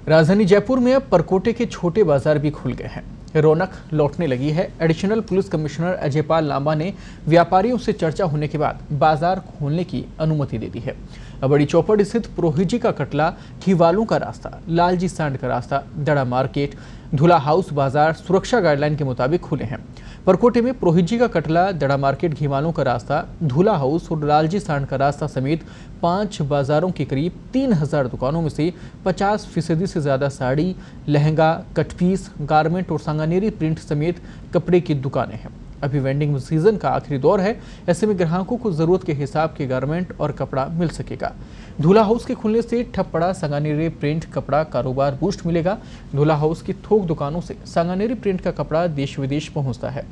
राजधानी जयपुर में अब परकोटे के छोटे बाजार भी खुल गए हैं। रौनक लौटने लगी है। Additional police commissioner Ajaypal Lamba ने व्यापारियों से चर्चा होने के बाद बाजार खोलने की अनुमति दे दी है। बड़ी चौपड़ स्थित प्रोहिजी का कटला, घीवालों का रास्ता, लालजी सांड का रास्ता, दड़ा मार्केट, धुला हाउस बाजार सुरक्षा गाइडलाइन के मुताबिक खुले हैं। परकोटे में प्रोहिजी का कटला, दड़ा मार्केट, घीवालों का रास्ता, धुला हाउस और लालजी सांड का रास्ता समेत 5 बाजारों की करीब 3000 दुकानों में से 50% से ज्यादा साड़ी, लहंगा, कटपीस, गारमेंट और सांगानेरी प्रिंट समेत कपड़े की दुकानें हैं। अभी वेंडिंग सीजन का आखिरी दौर है, ऐसे में ग्राहकों को जरूरत के हिसाब के गारमेंट और कपड़ा मिल सकेगा। धुला हाउस के खुलने से ठप पड़ा सांगानेरी प्रिंट कपड़ा कारोबार बूस्ट मिलेगा। धुला हाउस की थोक दुकानों से सांगानेरी प्रिंट का कपड़ा देश विदेश पहुंचता है।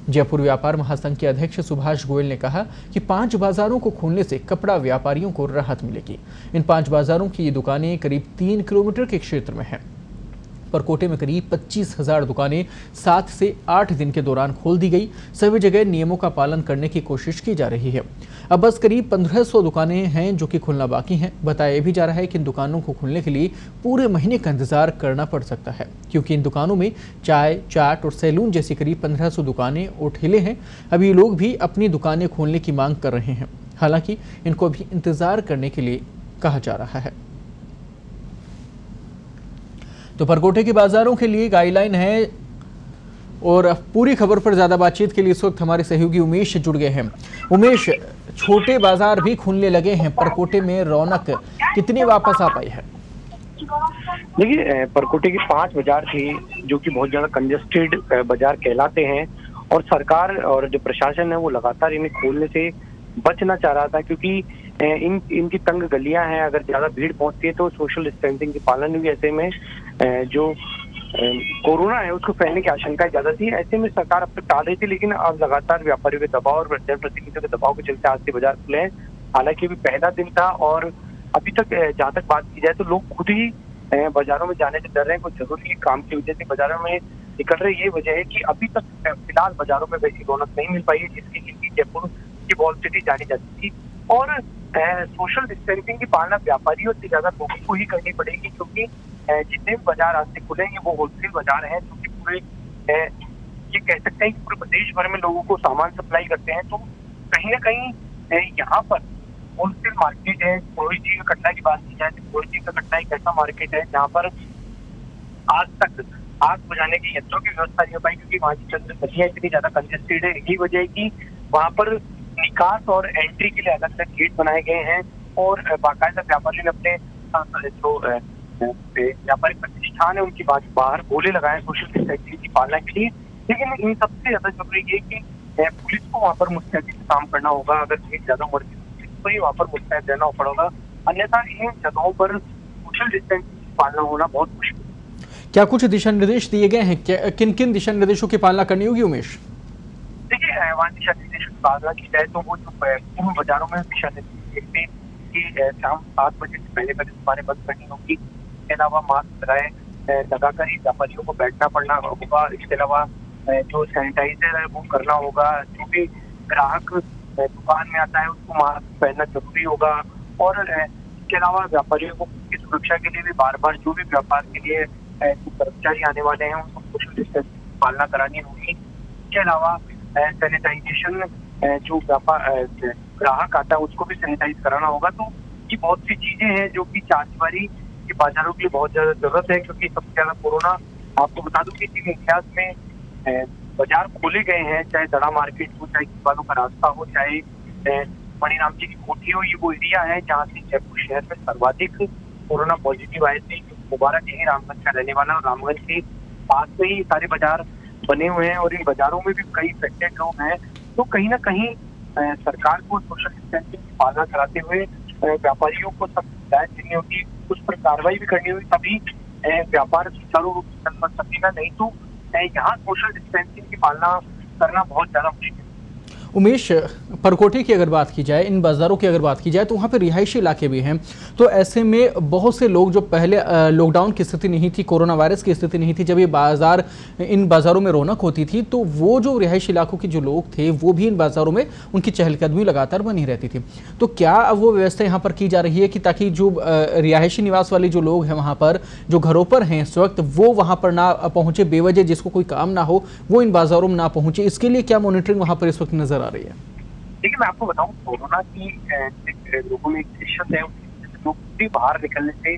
जयपुर व्यापार महासंघ के अध्यक्ष सुभाष गोयल ने कहा कि 5 बाजारों को खोलने से कपड़ा व्यापारियों को राहत मिलेगी। इन 5 बाजारों की ये दुकानें करीब 3 किलोमीटर के क्षेत्र में हैं। परकोटे में करीब 25,000 दुकानें 7 से 8 दिन के दौरान खोल दी गई। सभी जगह नियमों का पालन करने की कोशिश की जा रही है। अब बस करीब 1500 दुकानें हैं जो कि खुलना बाकी हैं। बताया भी जा रहा है कि इन दुकानों को खुलने के लिए पूरे महीने का इंतजार करना पड़ सकता है, क्योंकि इन दुकानों में चाय, चाट और सैलून जैसी करीब 1500 दुकानें और ठेले हैं। अभी लोग भी अपनी दुकानें खोलने की मांग कर रहे हैं। हालांकि इनको अभी इंतजार करने के लिए कहा जा रहा है। तो परकोटे के बाजारों के लिए गाइडलाइन है और पूरी खबर पर ज्यादा बातचीत के लिए इस वक्त हमारे सहयोगी उमेश जुड़ गए हैं। उमेश, छोटे बाजार भी खुलने लगे हैं, परकोटे में रौनक कितनी वापस आ पाई है? देखिए, परकोटे के 5 बाजार थे जो कि बहुत ज्यादा कंजेस्टेड बाजार कहलाते हैं और सरकार और जो प्रशासन है वो लगातार इन्हें खोलने से बचना चाह रहा था, क्योंकि इनकी तंग गलियां हैं। अगर ज्यादा भीड़ पहुंचती है तो सोशल डिस्टेंसिंग की पालन भी ऐसे में जो कोरोना है उसको फैलने की आशंका ज्यादा थी। ऐसे में सरकार अब तक टाल रही थी, लेकिन अब लगातार व्यापारियों के दबाव और जनप्रतिनिधियों के दबाव के चलते आज से बाजार खुले हैं। हालांकि अभी पहला दिन था और अभी तक जहाँ तक बात की जाए तो लोग खुद ही बाजारों में जाने से डर रहे हैं। कुछ जरूरी काम की वजह से बाजारों में निकल रहे। ये वजह है कि अभी तक फिलहाल बाजारों में वैसी रौनक नहीं मिल पाई है जिसकी जयपुर की वॉल सिटी जानी जाती थी। और सोशल डिस्टेंसिंग की पालना व्यापारियों से ज्यादा लोगों को ही करनी पड़ेगी, क्योंकि जितने भी बाजार आज से खुलेंगे वो होलसेल बाजार हैं जो कि पूरे ये कह सकते हैं कि पूरे प्रदेश भर में लोगों को सामान सप्लाई करते हैं। तो कहीं ना कहीं यहाँ पर होलसेल मार्केट है। प्रोहिजी का कटला की बात की जाए तो प्रोहिजी का कटला एक ऐसा मार्केट है जहाँ पर आज तक आग बुझाने के यंत्रों की व्यवस्था नहीं हो पाई, क्योंकि वहाँ की चंद्र गलियां इतनी ज्यादा कंजेस्टेड है। यही वजह है कि वहाँ पर निकास और एंट्री के लिए अलग अलग गेट बनाए गए हैं और बाकायदा व्यापारियों ने अपने जो व्यापारिक प्रतिष्ठान है उनकी बाहर बोले लगाए सोशल डिस्टेंसिंग की पालना के लिए। लेकिन इन सबसे ज्यादा जरूरी है कि पुलिस को वहाँ पर मुस्तैदी से काम करना होगा। अगर भीड़ ज्यादा उमड़ गई तो ही वहाँ पर मुस्तैद रहना पड़ेगा, अन्यथा इन जगहों पर सोशल डिस्टेंसिंग की पालना होना बहुत मुश्किल है। क्या कुछ दिशा निर्देश दिए गए हैं? किन किन दिशा निर्देशों की पालना करनी होगी उमेश? देखिए, वहाँ दिशा निर्देशों की पालना की जाए तो वो जो बाजारों में दिशा निर्देश देखते कि शाम 7 बजे से पहले दुकानें बंद करनी होगी। इसके अलावा मास्क लगाकर ही व्यापारियों को बैठना पड़ना होगा। इसके अलावा जो सैनिटाइजर है वो करना होगा। जो भी ग्राहक दुकान में आता है उसको मास्क पहनना जरूरी होगा। और इसके अलावा व्यापारियों को की सुरक्षा के लिए भी बार बार जो भी व्यापार के लिए जो कर्मचारी आने वाले हैं उनको सोशल डिस्टेंस की पालना करानी होगी। इसके अलावा सैनिटाइजेशन, जो व्यापार ग्राहक आता है उसको भी सैनिटाइज कराना होगा। तो ये बहुत सी चीजें हैं जो कि चारदीवारी के बाजारों के लिए बहुत ज्यादा जरूरत है, क्योंकि सबसे ज्यादा कोरोना, आपको बता दूं कि इतिहास में बाजार खोले गए हैं, चाहे दड़ा मार्केट हो, चाहे घीवालों का रास्ता हो, चाहे मणिराम जी की कोठी हो। ये वो एरिया है जहाँ से जयपुर शहर में सर्वाधिक कोरोना पॉजिटिव आए थे। मुबारक यही रामगंज का रहने वाला, और रामगंज के पास में ही सारे बाजार बने हुए हैं और इन बाजारों में भी कई इफेक्टेड लोग हैं। तो कहीं ना कहीं सरकार को सोशल डिस्टेंसिंग की पालना कराते हुए व्यापारियों को सब हिदायत देनी होगी, उस पर कार्रवाई भी करनी होगी, तभी व्यापार सुचारू रूप से चल सकेगा। नहीं तो यहाँ सोशल डिस्टेंसिंग की पालना करना बहुत ज्यादा मुश्किल है। उमेश, परकोटे की अगर बात की जाए, इन बाज़ारों की अगर बात की जाए तो वहाँ पे रिहायशी इलाके भी हैं। तो ऐसे में बहुत से लोग जो पहले लॉकडाउन की स्थिति नहीं थी, कोरोना वायरस की स्थिति नहीं थी, जब ये बाज़ार इन बाज़ारों में रौनक होती थी, तो वो जो रिहायशी इलाकों के जो लोग थे वो भी इन बाज़ारों में उनकी चहलकदमी लगातार बनी रहती थी। तो क्या अब वो व्यवस्था यहाँ पर की जा रही है कि ताकि जो रिहायशी निवास वाले जो लोग हैं वहाँ पर, जो घरों पर हैं इस वक्त, वो वहाँ पर ना पहुँचे, बेवजह जिसको कोई काम ना हो वो इन बाज़ारों में ना पहुँचे, इसके लिए क्या मॉनिटरिंग वहाँ पर इस वक्त नज़र आ रही है? देखिए, मैं आपको बताऊं, कोरोना की लोगों में एक दहशत है, उसकी वजह से लोग भी बाहर निकलने से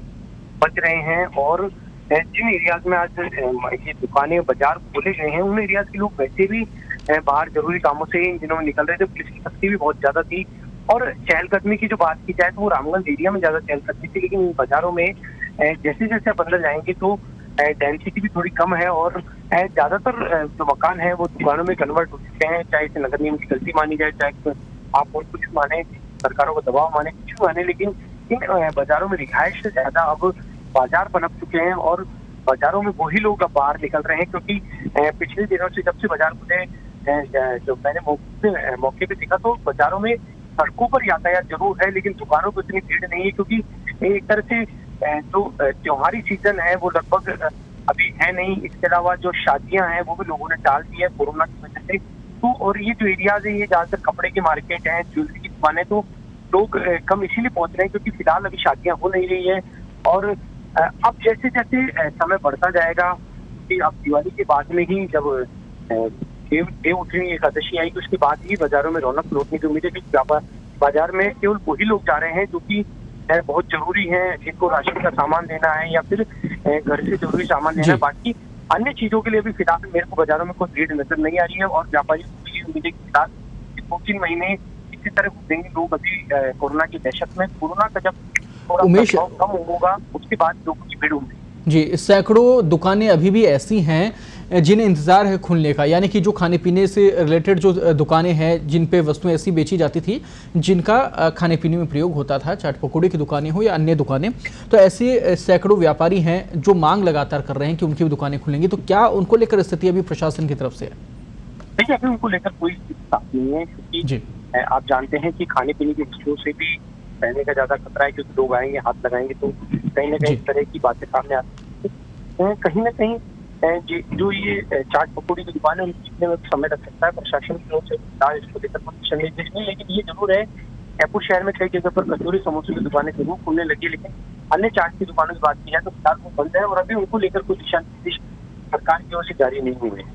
बच रहे हैं। और जिन एरियाज में आज ये दुकानें बाजार खोले गए हैं, उन एरियाज के लोग वैसे भी बाहर जरूरी कामों से इन दिनों में निकल रहे थे। पुलिस की सख्ती भी बहुत ज्यादा थी। और चहलकदमी की जो बात की जाए तो वो रामगंज एरिया में ज्यादा चहलकदमी थी, लेकिन इन बाजारों में जैसे जैसे आप अंदर जाएंगे तो डेंसिटी भी थोड़ी कम है और ज्यादातर जो मकान है वो दुकानों में कन्वर्ट हो चुके हैं। चाहे इसे नगर निगम की गलती मानी जाए, चाहे आप और कुछ माने, सरकारों को दबाव माने, कुछ माने, लेकिन इन बाजारों में रिहायश से ज्यादा अब बाजार पनप चुके हैं और बाजारों में वही लोग अब बाहर निकल रहे हैं। क्योंकि पिछले दिनों से जब से बाजार खुले, जो मैंने मौके पे देखा तो बाजारों में सड़कों पर यातायात जरूर है, लेकिन दुकानों पर इतनी भीड़ नहीं है। क्योंकि एक तरह से जो त्योहारी सीजन है वो लगभग अभी है नहीं। इसके अलावा जो शादियां हैं वो भी लोगों ने टाल दी है कोरोना की वजह से। तो और ये जो एरियाज है, ये ज्यादातर कपड़े की मार्केट है, ज्वेलरी की दुकानें, तो लोग कम इसीलिए पहुंच रहे हैं क्योंकि फिलहाल अभी शादियां हो नहीं रही है। और अब जैसे जैसे समय बढ़ता जाएगा, कि अब दिवाली के बाद में ही जब देव उठनी एकादशी आएगी, उसके बाद ही बाजारों में रौनक लौटने की उम्मीद है। क्योंकि बाजार में केवल वही लोग जा रहे हैं जो कि बहुत जरूरी है, जिनको राशन का सामान लेना है या फिर घर से जरूरी सामान लेना है। बाकी अन्य चीजों के लिए भी फिलहाल मेरे को बाजारों में कोई भीड़ नजर नहीं आ रही है। और व्यापारियों को ये उम्मीद है कि फिलहाल 2-3 महीने इसी तरह घूमेंगे लोग। अभी कोरोना की दहशत में, कोरोना का जब थोड़ा कम होगा उसके बाद लोगों की भीड़ होगी। जी, सैकड़ों दुकानें अभी भी ऐसी हैं जिन्हें इंतज़ार है खुलने का, यानी कि जो खाने पीने से रिलेटेड जो दुकानें हैं जिन पे वस्तुएं ऐसी बेची जाती थी जिनका खाने पीने में प्रयोग होता था, चाट पकौड़े की दुकानें हो या अन्य दुकानें, तो ऐसे सैकड़ों व्यापारी हैं जो मांग लगातार कर रहे हैं कि उनकी भी दुकानें खुलेंगी। तो क्या उनको लेकर स्थिति अभी प्रशासन की तरफ से है? देखिए, अभी उनको लेकर कोई साफ नहीं है, क्योंकि आप जानते हैं कि खाने पीने की वस्तुओं से भी रहने का ज्यादा खतरा है। क्योंकि लोग आएंगे, हाथ लगाएंगे तो कहीं ना कहीं इस तरह की बातें सामने आती हैं। कहीं ना कहीं जो ये चाट पकौड़ी की दुकान है उनकी में समय लग सकता है। प्रशासन की ओर से इसको लेकर कोई दिशा निर्देश नहीं, लेकिन ये जरूर है जयपुर शहर में कई जगह पर कचौरी समोसे की दुकानें जरूर खुलने लगी। लेकिन अन्य चाट की दुकानों की बात की जाए तो फिलहाल वो बंद है और अभी उनको लेकर कोई दिशा निर्देश सरकार की ओर से जारी नहीं हुए हैं।